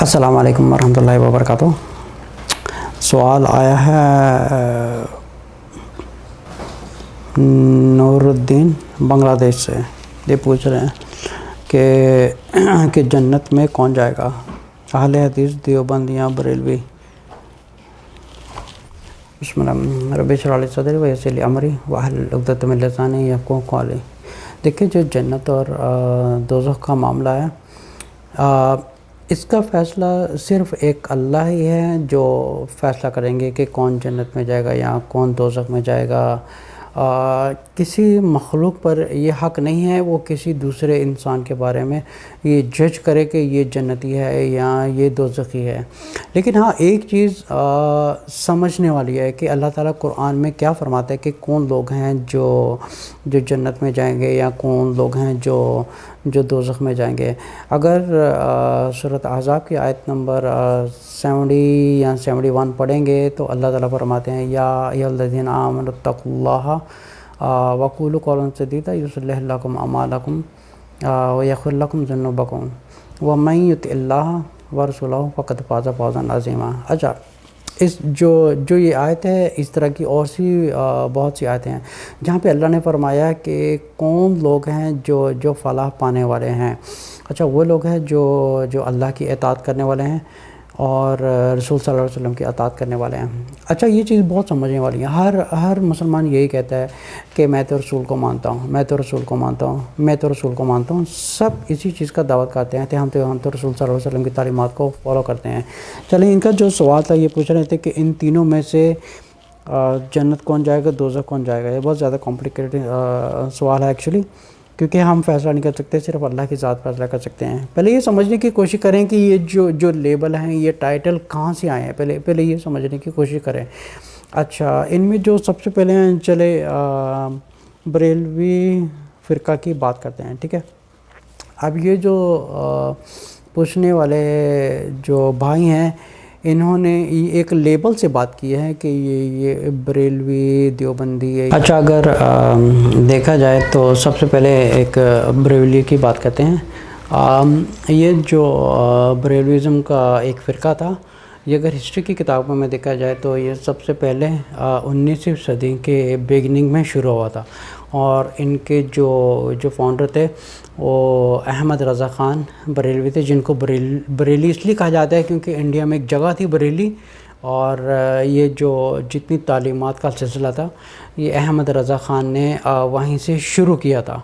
السلام علیکم ورحمۃ اللہ وبرکاتہ۔ سوال آیا ہے نور الدین بنگلہ دیش سے۔ یہ پوچھ رہے ہیں کہ جنت میں کون جائے گا، اہل حدیث، دیوبند یا بریلوی؟ بسم اللہ رب اشرح لی صدری ویسر لی امری واحلل عقدۃ من لسانی یفقہوا قولی۔ دیکھیں، جو جنت اور دوزخ کا معاملہ ہے، اس کا فیصلہ صرف ایک اللہ ہی ہے جو فیصلہ کریں گے کہ کون جنت میں جائے گا یا کون دوزخ میں جائے گا۔ کسی مخلوق پر یہ حق نہیں ہے وہ کسی دوسرے انسان کے بارے میں یہ جج کرے کہ یہ جنتی ہے یا یہ دوزخی ہے۔ لیکن ہاں، ایک چیز سمجھنے والی ہے کہ اللہ تعالیٰ قرآن میں کیا فرماتا ہے کہ کون لوگ ہیں جو جنت میں جائیں گے یا کون لوگ ہیں جو دوزخ میں جائیں گے۔ اگر سورۃ احزاب کی آیت نمبر 70 یا 71 پڑھیں گے تو اللہ تعالیٰ فرماتے ہیں یا ایھا الذین آمنوا اتقوا اللہ وقولوا قولا سدیدا یصلح لکم اعمالکم ویغفر لکم ذنوبکم ومن یطع اللہ ورسولہ فقد فاز فوزا عظیما۔ اچھا، جو یہ آیت ہے، اس طرح کی اور سی بہت سی آیتیں ہیں جہاں پہ اللہ نے فرمایا کہ کون لوگ ہیں جو فلاح پانے والے ہیں۔ اچھا، وہ لوگ ہیں جو اللہ کی اطاعت کرنے والے ہیں اور رسول صلی اللہ علیہ وسلم کی اطاعت کرنے والے ہیں۔ اچھا، یہ چیز بہت سمجھنے والی ہے۔ ہر مسلمان یہی کہتا ہے کہ میں تو رسول کو مانتا ہوں، میں تو رسول کو مانتا ہوں، میں تو رسول کو مانتا ہوں۔ سب اسی چیز کا دعوت کرتے ہیں کہ ہم تو رسول صلی اللہ علیہ وسلم کی تعلیمات کو فالو کرتے ہیں۔ چلیں، ان کا جو سوال تھا یہ پوچھ رہے تھے کہ ان تینوں میں سے جنت کون جائے گا، دوزخ کون جائے گا۔ یہ بہت زیادہ کمپلیکیٹڈ سوال ہے ایکچولی، کیونکہ ہم فیصلہ نہیں کر سکتے، صرف اللہ کی ذات فیصلہ کر سکتے ہیں۔ پہلے یہ سمجھنے کی کوشش کریں کہ یہ جو لیبل ہیں، یہ ٹائٹل کہاں سے آئے ہیں، پہلے یہ سمجھنے کی کوشش کریں۔ اچھا، ان میں جو سب سے پہلے ہیں، چلے بریلوی فرقہ کی بات کرتے ہیں، ٹھیک ہے۔ اب یہ جو پوچھنے والے جو بھائی ہیں، انہوں نے ایک لیبل سے بات کی ہے کہ یہ بریلوی، دیوبندی ہے۔ اچھا، اگر دیکھا جائے تو سب سے پہلے ایک بریلوی کی بات کرتے ہیں۔ یہ جو بریلویزم کا ایک فرقہ تھا، یہ اگر ہسٹری کی کتابوں میں دیکھا جائے تو یہ سب سے پہلے 19ویں صدی کے بگننگ میں شروع ہوا تھا، اور ان کے جو فاؤنڈر تھے وہ احمد رضا خان بریلوی تھے، جن کو بریلی اس لیے کہا جاتا ہے کیونکہ انڈیا میں ایک جگہ تھی بریلی، اور یہ جو جتنی تعلیمات کا سلسلہ تھا یہ احمد رضا خان نے وہیں سے شروع کیا تھا۔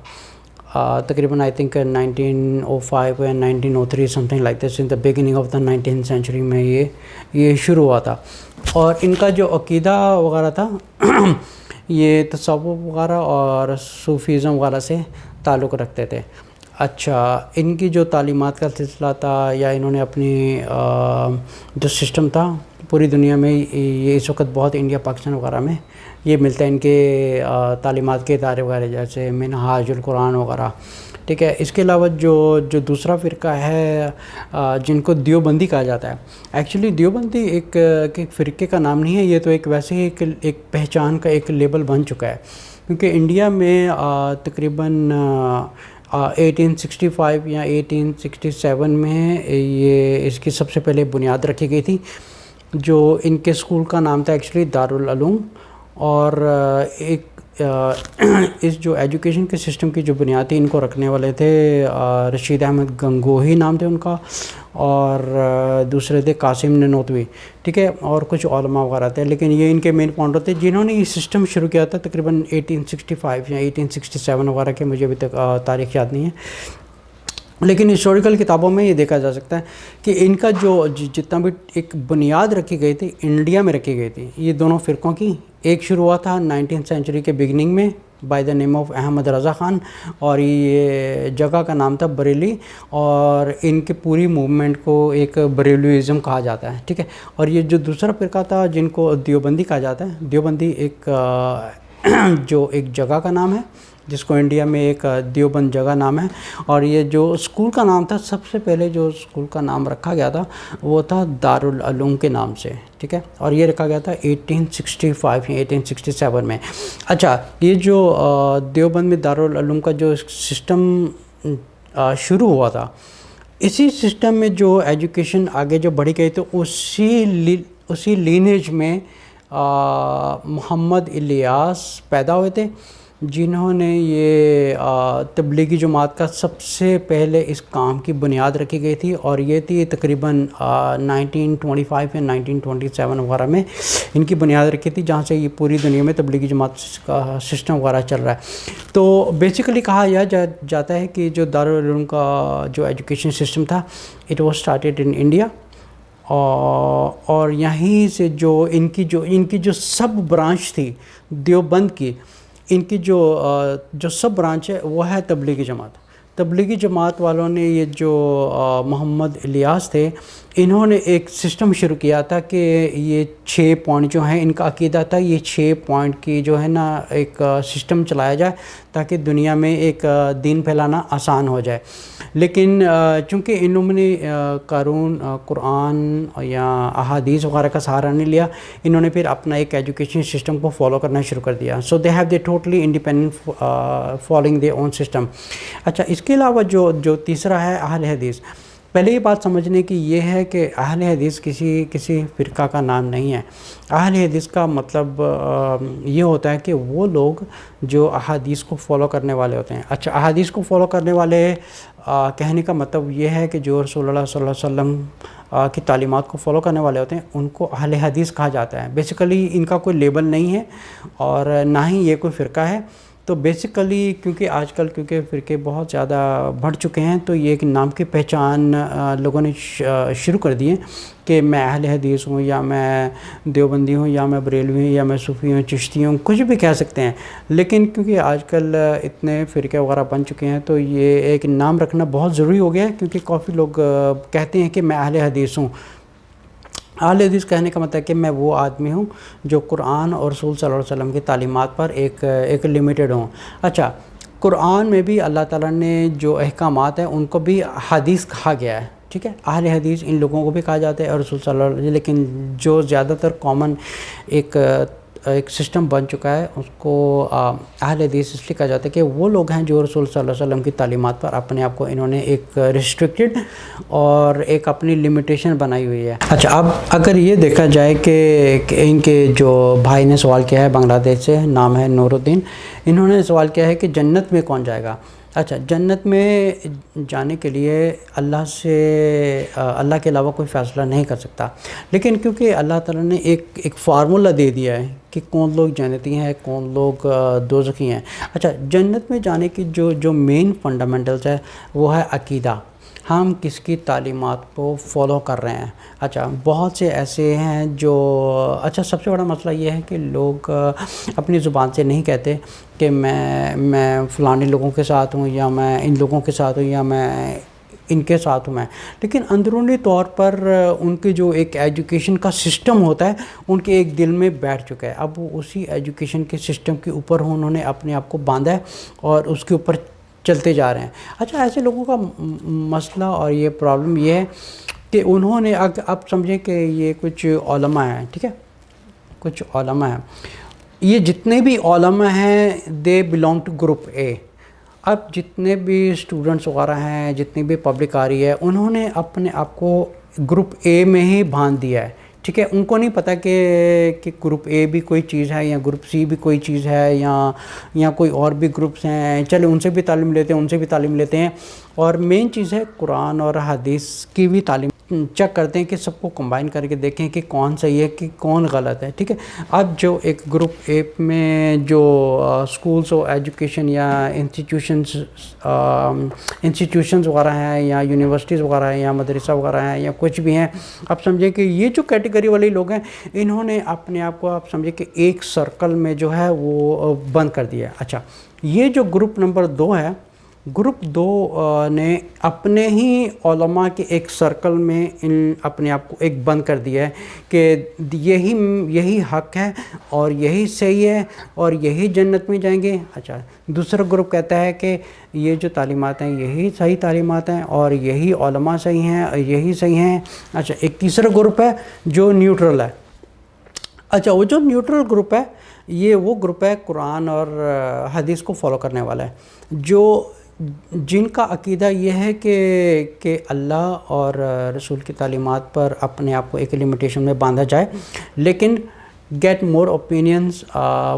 تقریباً آئی تھنک 1905 یا 1903 some thing like this, in the beginning of the 19th century میں یہ شروع ہوا تھا۔ اور ان کا جو عقیدہ وغیرہ تھا یہ تصوف وغیرہ اور صوفیزم وغیرہ سے تعلق رکھتے تھے۔ اچھا، ان کی جو تعلیمات کا سلسلہ تھا یا انہوں نے اپنی جو سسٹم تھا پوری دنیا میں، یہ اس وقت بہت انڈیا پاکستان وغیرہ میں یہ ملتا ہے، ان کے تعلیمات کے ادارے وغیرہ جیسے منہاج القرآن وغیرہ، ٹھیک ہے۔ اس کے علاوہ جو دوسرا فرقہ ہے جن کو دیوبندی کہا جاتا ہے، ایکچولی دیوبندی ایک فرقے کا نام نہیں ہے، یہ تو ایک ویسے ہی ایک پہچان کا ایک لیبل بن چکا ہے، کیونکہ انڈیا میں تقریباً 1865 یا 1867 میں یہ اس کی سب سے پہلے بنیاد رکھی گئی تھی۔ جو ان کے اسکول کا نام تھا ایکچولی دارالعلوم، اور اس جو ایجوکیشن کے سسٹم کی جو بنیاد تھی ان کو رکھنے والے تھے رشید احمد گنگوہی نام تھے ان کا، اور دوسرے تھے قاسم نانوتوی، ٹھیک ہے، اور کچھ علماء وغیرہ تھے، لیکن یہ ان کے مین فاؤنڈر تھے جنہوں نے یہ سسٹم شروع کیا تھا تقریباً 1865 یا 1867 وغیرہ کے، مجھے ابھی تک تاریخ یاد نہیں ہے، لیکن ہسٹوریکل کتابوں میں یہ دیکھا جا سکتا ہے کہ ان کا جتنا بھی ایک بنیاد رکھی گئی تھی انڈیا میں رکھی گئی تھی، یہ دونوں فرقوں کی ایک شروع ہوا تھا 19th سینچری کے بگننگ میں by the name of Ahmad Raza Khan, اور یہ جگہ کا نام تھا بریلی، اور ان کے پوری موومنٹ کو ایک بریلویزم کہا جاتا ہے، ٹھیک ہے۔ اور یہ جو دوسرا فرقہ تھا جن کو دیوبندی کہا جاتا ہے، دیوبندی ایک جگہ کا نام ہے جس کو انڈیا میں ایک دیوبند جگہ نام ہے، اور یہ جو اسکول کا نام تھا، سب سے پہلے جو اسکول کا نام رکھا گیا تھا وہ تھا دارالعلوم کے نام سے، ٹھیک ہے، اور یہ رکھا گیا تھا 1865 یا 1867 میں۔ اچھا، یہ جو دیوبند میں دارالعلوم کا جو سسٹم شروع ہوا تھا، اسی سسٹم میں جو ایجوکیشن آگے جو بڑھی گئی تو اسی لینیج میں محمد الیاس پیدا ہوئے تھے، جنہوں نے یہ تبلیغی جماعت کا سب سے پہلے اس کام کی بنیاد رکھی گئی تھی، اور یہ تھی تقریباً 1925 یا 1927 وغیرہ میں ان کی بنیاد رکھی تھی، جہاں سے یہ پوری دنیا میں تبلیغی جماعت کا سسٹم وغیرہ چل رہا ہے۔ تو بیسیکلی کہا جاتا ہے کہ جو دارالعلوم کا جو ایجوکیشن سسٹم تھا، it was started in India, اور یہیں سے جو ان کی جو سب برانچ تھی دیوبند کی، ان کی جو سب برانچ ہے وہ ہے تبلیغی جماعت۔ تبلیغی جماعت والوں نے یہ جو محمد الیاس تھے، انہوں نے ایک سسٹم شروع کیا تھا کہ یہ 6 پوائنٹ جو ہیں، ان کا عقیدہ تھا یہ 6 پوائنٹ کی جو ہے نا ایک سسٹم چلایا جائے تاکہ دنیا میں ایک دین پھیلانا آسان ہو جائے۔ لیکن چونکہ انہوں نے قرآن یا احادیث وغیرہ کا سہارا نہیں لیا، انہوں نے پھر اپنا ایک ایجوکیشن سسٹم کو فالو کرنا شروع کر دیا۔ So they have they totally independent following their own system. اچھا، اس کے علاوہ جو تیسرا ہے اہل حدیث۔ پہلے یہ بات سمجھنے کی یہ ہے کہ اہل حدیث کسی فرقہ کا نام نہیں ہے۔ اہل حدیث کا مطلب یہ ہوتا ہے کہ وہ لوگ جو احادیث کو فالو کرنے والے ہوتے ہیں۔ اچھا، احادیث کو فالو کرنے والے کہنے کا مطلب یہ ہے کہ جو رسول اللہ صلی اللہ علیہ وسلم کی تعلیمات کو فالو کرنے والے ہوتے ہیں، ان کو اہل حدیث کہا جاتا ہے۔ بیسیکلی ان کا کوئی لیبل نہیں ہے اور نہ ہی یہ کوئی فرقہ ہے۔ تو بیسیکلی کیونکہ آج کل فرقے بہت زیادہ بڑھ چکے ہیں، تو یہ ایک نام کی پہچان لوگوں نے شروع کر دی ہے کہ میں اہل حدیث ہوں، یا میں دیوبندی ہوں، یا میں بریلوی ہوں، یا میں صوفی ہوں، چشتی ہوں، کچھ بھی کہہ سکتے ہیں۔ لیکن کیونکہ آج کل اتنے فرقے وغیرہ بن چکے ہیں، تو یہ ایک نام رکھنا بہت ضروری ہو گیا ہے، کیونکہ کافی لوگ کہتے ہیں کہ میں اہل حدیث ہوں۔ اہل حدیث کہنے کا مطلب ہے کہ میں وہ آدمی ہوں جو قرآن اور رسول صلی اللہ علیہ وسلم کی تعلیمات پر ایک لمیٹڈ ہوں۔ اچھا، قرآن میں بھی اللہ تعالیٰ نے جو احکامات ہیں ان کو بھی حدیث کہا گیا ہے، ٹھیک ہے۔ اہل حدیث ان لوگوں کو بھی کہا جاتا ہے اور رسول صلی اللہ علیہ وسلم، لیکن جو زیادہ تر کامن ایک سسٹم بن چکا ہے، اس کو اہل حدیث اس لیے کہا جاتا ہے کہ وہ لوگ ہیں جو رسول صلی اللہ علیہ وسلم کی تعلیمات پر اپنے آپ کو انہوں نے ایک ریسٹرکٹڈ اور ایک اپنی لمیٹیشن بنائی ہوئی ہے۔ اچھا، اب اگر یہ دیکھا جائے کہ ان کے جو بھائی نے سوال کیا ہے بنگلہ دیش سے، نام ہے نور الدین، انہوں نے سوال کیا ہے کہ جنت میں کون جائے گا؟ اچھا، جنت میں جانے کے لیے اللہ کے علاوہ کوئی فیصلہ نہیں کر سکتا، لیکن کیونکہ اللہ تعالیٰ نے ایک فارمولہ دے دیا ہے کہ کون لوگ جنتی ہیں، کون لوگ دوزخی ہیں۔ اچھا، جنت میں جانے کی جو مین فنڈامنٹلز ہے وہ ہے عقیدہ، ہم کس کی تعلیمات کو فالو کر رہے ہیں۔ اچھا، بہت سے ایسے ہیں اچھا، سب سے بڑا مسئلہ یہ ہے کہ لوگ اپنی زبان سے نہیں کہتے کہ میں فلانے لوگوں کے ساتھ ہوں، یا میں ان لوگوں کے ساتھ ہوں، یا میں ان کے ساتھ ہوں لیکن اندرونی طور پر ان کے جو ایک ایجوکیشن کا سسٹم ہوتا ہے ان کے ایک دل میں بیٹھ چکا ہے۔ اب وہ اسی ایجوکیشن کے سسٹم کے اوپر انہوں نے اپنے آپ کو باندھا ہے اور اس کے اوپر چلتے جا رہے ہیں۔ اچھا، ایسے لوگوں کا مسئلہ اور یہ پرابلم یہ ہے کہ انہوں نے اب سمجھیں کہ یہ کچھ علماء ہیں، ٹھیک ہے، کچھ علماء ہیں، یہ جتنے بھی علماء ہیں دے بلانگ ٹو گروپ اے۔ اب جتنے بھی اسٹوڈنٹس وغیرہ ہیں، جتنی بھی پبلک آ رہی ہے، انہوں نے اپنے آپ کو گروپ اے میں ہی باندھ دیا ہے، ٹھیک ہے۔ ان کو نہیں پتہ کہ گروپ اے بھی کوئی چیز ہے، یا گروپ سی بھی کوئی چیز ہے، یا کوئی اور بھی گروپس ہیں، چلے ان سے بھی تعلیم لیتے ہیں، ان سے بھی تعلیم لیتے ہیں۔ اور مین چیز ہے قرآن اور حدیث کی بھی تعلیم چیک کرتے ہیں کہ سب کو کمبائن کر کے دیکھیں کہ کون صحیح ہے کہ کون غلط ہے، ٹھیک ہے۔ اب جو ایک گروپ اے میں جو اسکولس و ایجوکیشن یا انسٹیٹیوشنز وغیرہ ہیں، یا یونیورسٹیز وغیرہ ہیں، یا مدرسہ وغیرہ ہیں، یا کچھ بھی ہیں، اب سمجھیں کہ یہ جو کیٹیگری والے لوگ ہیں انہوں نے اپنے آپ کو آپ سمجھیں کہ ایک سرکل میں جو ہے وہ بند کر دیا ہے۔ اچھا، یہ جو گروپ نمبر 2 ہے، گروپ 2 نے اپنے ہی علماء کے ایک سرکل میں اپنے آپ کو ایک بند کر دیا ہے کہ یہی حق ہے اور یہی صحیح ہے اور یہی جنت میں جائیں گے۔ اچھا، دوسرا گروپ کہتا ہے کہ یہ جو تعلیمات ہیں یہی صحیح تعلیمات ہیں اور یہی علماء صحیح ہیں اور یہی صحیح ہیں۔ اچھا، ایک تیسرا گروپ ہے جو نیوٹرل ہے۔ اچھا، وہ جو نیوٹرل گروپ ہے یہ وہ گروپ ہے قرآن اور حدیث کو فالو کرنے والا ہے، جو جن کا عقیدہ یہ ہے کہ اللہ اور رسول کی تعلیمات پر اپنے آپ کو ایک لمیٹیشن میں باندھا جائے، لیکن get more opinions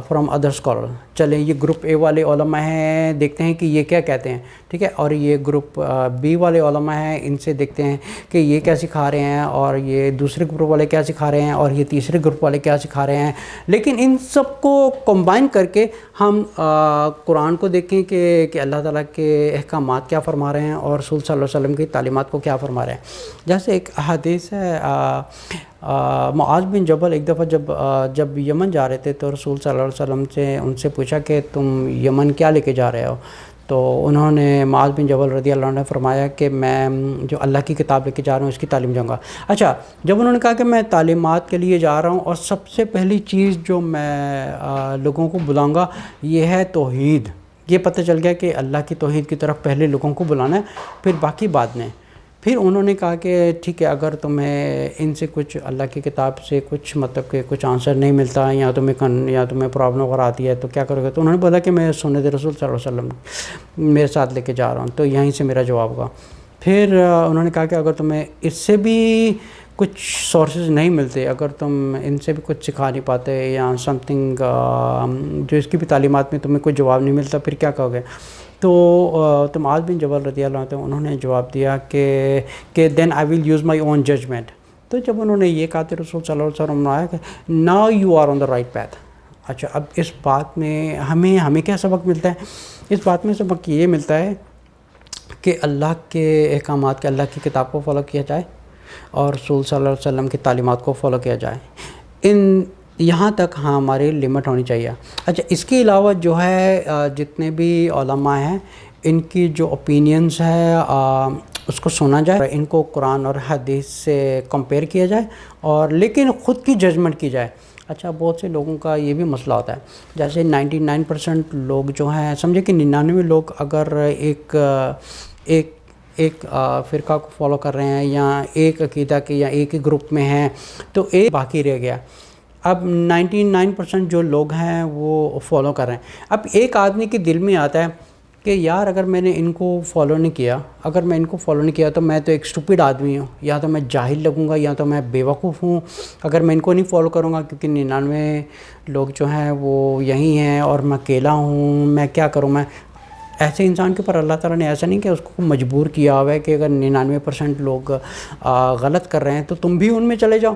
from other scholar. چلیں یہ گروپ اے والے علماء ہیں، دیکھتے ہیں کہ یہ کیا کہتے ہیں، ٹھیک ہے، اور یہ گروپ بی والے علماء ہیں، ان سے دیکھتے ہیں کہ یہ کیا سکھا رہے ہیں، اور یہ دوسرے گروپ والے کیا سکھا رہے ہیں، اور یہ تیسرے گروپ والے کیا سکھا رہے ہیں. لیکن ان سب کو کمبائن کر کے ہم قرآن کو دیکھیں کہ اللہ تعالیٰ کے احکامات کیا فرما رہے ہیں اور رسول صلی اللہ علیہ وسلم کی تعلیمات کو کیا فرما رہے ہیں. جیسے ایک حدیث ہے، معاذ بن جبل ایک دفعہ جب یمن جا رہے تھے تو رسول صلی اللہ علیہ وسلم سے ان سے پوچھا کہ تم یمن کیا لے کے جا رہے ہو؟ تو انہوں نے معاذ بن جبل رضی اللہ عنہ نے فرمایا کہ میں جو اللہ کی کتاب لے کے جا رہا ہوں اس کی تعلیم جاؤں گا. اچھا، جب انہوں نے کہا کہ میں تعلیمات کے لیے جا رہا ہوں اور سب سے پہلی چیز جو میں لوگوں کو بلاؤں گا یہ ہے توحید، یہ پتہ چل گیا کہ اللہ کی توحید کی طرف پہلے لوگوں کو بلانا ہے، پھر باقی بعد میں. پھر انہوں نے کہا کہ ٹھیک ہے، اگر تمہیں ان سے کچھ اللہ کی کتاب سے کچھ مطلب کہ کچھ آنسر نہیں ملتا یا تمہیں پرابلم وغیرہ آتی ہے تو کیا کرو گے؟ تو انہوں نے بولا کہ میں سنت رسول صلی اللہ علیہ وسلم میرے ساتھ لے کے جا رہا ہوں، تو یہیں سے میرا جواب ہوگا. پھر انہوں نے کہا کہ اگر تمہیں اس سے بھی کچھ سورسز نہیں ملتے، اگر تم ان سے بھی کچھ سکھا نہیں پاتے یا سم تھنگ جو اس کی بھی تعلیمات میں تمہیں کوئی جواب نہیں ملتا، پھر کیا کہو گے؟ تو معاذ بن جبل رضی اللہ عنہ انہوں نے جواب دیا کہ دین آئی will use my own judgement. تو جب انہوں نے یہ کہا تو رسول صلی اللہ علیہ وسلم نے آیا کہ now you are on the right path. اچھا، اب اس بات میں ہمیں کیا سبق ملتا ہے؟ اس بات میں سبق یہ ملتا ہے کہ اللہ کے احکامات کے، اللہ کی کتاب کو فالو کیا جائے اور رسول صلی اللہ علیہ وسلم کی تعلیمات کو فالو کیا جائے. یہاں تک ہماری لمٹ ہونی چاہیے. اچھا، اس کے علاوہ جو ہے جتنے بھی علماء ہیں ان کی جو اوپینینز ہے اس کو سنا جائے، ان کو قرآن اور حدیث سے کمپیئر کیا جائے، اور لیکن خود کی ججمنٹ کی جائے. اچھا، بہت سے لوگوں کا یہ بھی مسئلہ ہوتا ہے، جیسے 99% لوگ جو ہیں، سمجھے کہ 99 لوگ اگر ایک فرقہ کو فالو کر رہے ہیں یا ایک عقیدہ کے یا ایک ہی گروپ میں ہیں تو ایک باقی رہ گیا. اب 99% جو لوگ ہیں وہ فالو کر رہے ہیں. اب ایک آدمی کے دل میں آتا ہے کہ یار اگر میں نے ان کو فالو نہیں کیا تو میں تو ایک اسٹوپڈ آدمی ہوں، یا تو میں جاہل لگوں گا یا تو میں بے وقوف ہوں اگر میں ان کو نہیں فالو کروں گا، کیونکہ 99 لوگ جو ہیں وہ یہی ہیں اور میں اکیلا ہوں، میں کیا کروں؟ میں ایسے انسان کے اوپر اللہ تعالیٰ نے ایسا نہیں کہ اس کو مجبور کیا ہوا ہے کہ اگر 99% لوگ غلط کر رہے ہیں تو تم بھی ان میں چلے جاؤ.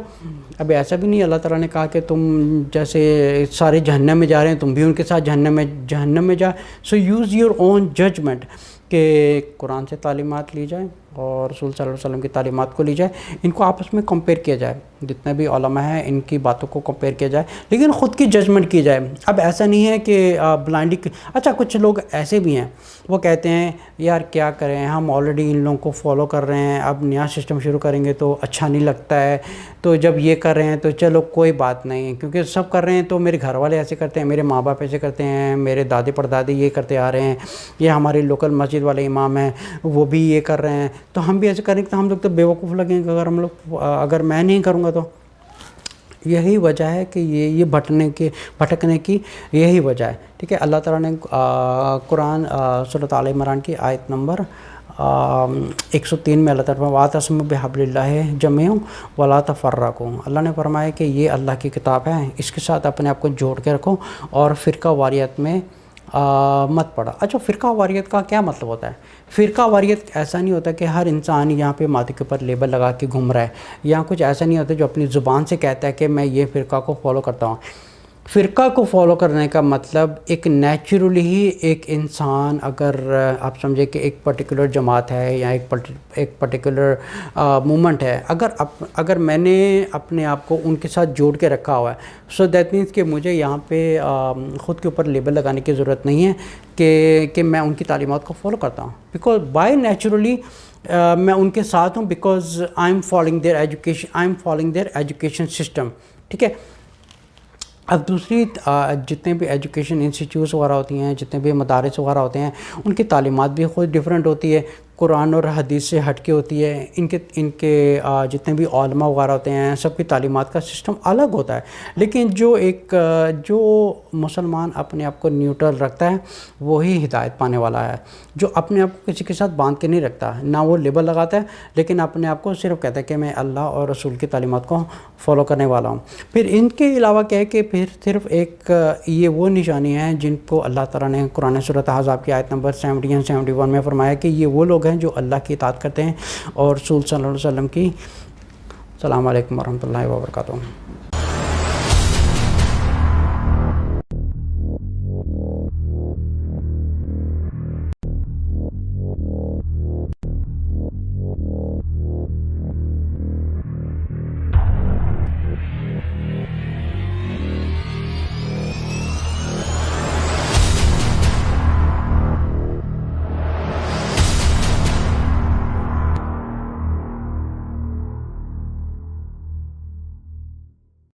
اب ایسا بھی نہیں، اللہ تعالیٰ نے کہا کہ تم جیسے سارے جہنم میں جا رہے ہیں تم بھی ان کے ساتھ جہنم میں جا. سو یوز یور اون ججمنٹ، کہ قرآن سے تعلیمات لی جائیں اور رسول صلی اللہ علیہ وسلم کی تعلیمات کو لی جائے، ان کو آپس میں کمپیئر کیا جائے، جتنے بھی علماء ہیں ان کی باتوں کو کمپیئر کیا جائے، لیکن خود کی ججمنٹ کی جائے. اب ایسا نہیں ہے کہ بلائنڈلی. اچھا، کچھ لوگ ایسے بھی ہیں وہ کہتے ہیں یار کیا کریں، ہم آلریڈی ان لوگوں کو فالو کر رہے ہیں، اب نیا سسٹم شروع کریں گے تو اچھا نہیں لگتا ہے، تو جب یہ کر رہے ہیں تو چلو کوئی بات نہیں، کیونکہ سب کر رہے ہیں تو میرے گھر والے ایسے کرتے ہیں، میرے ماں باپ ایسے کرتے ہیں، میرے دادے پردادے یہ کرتے آ رہے ہیں، یہ ہماری لوکل مسجد والے امام ہیں وہ بھی یہ کر رہے ہیں، تو ہم بھی ایسے کریں گے تو ہم لوگ تو بیوقوف لگیں گے اگر میں نہیں کروں گا تو. یہی وجہ ہے کہ یہ بھٹکنے کی یہی وجہ ہے. ٹھیک ہے، اللہ تعالیٰ نے قرآن سورۃ آل عمران کی آیت نمبر 103 میں اللہ تعالیٰ وَاعْتَصِمُوا بِحَبْلِ اللَّهِ جَمِيعًا وَلَا تَفَرَّقُوا، اللہ نے فرمایا کہ یہ اللہ کی کتاب ہے، اس کے ساتھ اپنے آپ کو جوڑ کے رکھو اور فرقہ واریت میں مت پڑا. اچھا، فرقہ واریت کا کیا مطلب ہوتا ہے؟ فرقہ واریت ایسا نہیں ہوتا کہ ہر انسان یہاں پہ ماتھے کے اوپر لیبل لگا کے گھوم رہا ہے، یا کچھ ایسا نہیں ہوتا جو اپنی زبان سے کہتا ہے کہ میں یہ فرقہ کو فالو کرتا ہوں. فرقہ کو فالو کرنے کا مطلب ایک نیچرلی ہی ایک انسان، اگر آپ سمجھے کہ ایک پرٹیکولر جماعت ہے یا ایک پرٹیکولر مومنٹ ہے، اگر میں نے اپنے آپ کو ان کے ساتھ جوڑ کے رکھا ہوا ہے، سو دیٹ مینس کہ مجھے یہاں پہ خود کے اوپر لیبل لگانے کی ضرورت نہیں ہے کہ میں ان کی تعلیمات کو فالو کرتا ہوں، بیکاز بائی نیچرلی میں ان کے ساتھ ہوں، because I am following their education system. ٹھیک ہے. اب دوسری جتنے بھی ایجوکیشن انسٹیٹیوٹس وغیرہ ہوتی ہیں، جتنے بھی مدارس وغیرہ ہوتے ہیں، ان کی تعلیمات بھی خود ڈیفرنٹ ہوتی ہے. قرآن اور حدیث سے ہٹ کے ہوتی ہے. ان کے جتنے بھی علماء وغیرہ ہوتے ہیں سب کی تعلیمات کا سسٹم الگ ہوتا ہے. لیکن جو مسلمان اپنے آپ کو نیوٹرل رکھتا ہے وہی ہدایت پانے والا ہے. جو اپنے آپ کو کسی کے ساتھ باندھ کے نہیں رکھتا, نہ وہ لیبل لگاتا ہے, لیکن اپنے آپ کو صرف کہتا ہے کہ میں اللہ اور رسول کی تعلیمات کو فالو کرنے والا ہوں. پھر ان کے علاوہ کیا ہے کہ پھر صرف ایک یہ وہ نشانی ہیں جن کو اللہ تعالیٰ نے قرآن سورۃ احزاب کی آیت نمبر 70 اور 71 میں فرمایا کہ یہ وہ لوگ ہیں جو اللہ کی اطاعت کرتے ہیں اور رسول صلی اللہ علیہ وسلم کی. السلام علیکم ورحمۃ اللہ وبرکاتہ.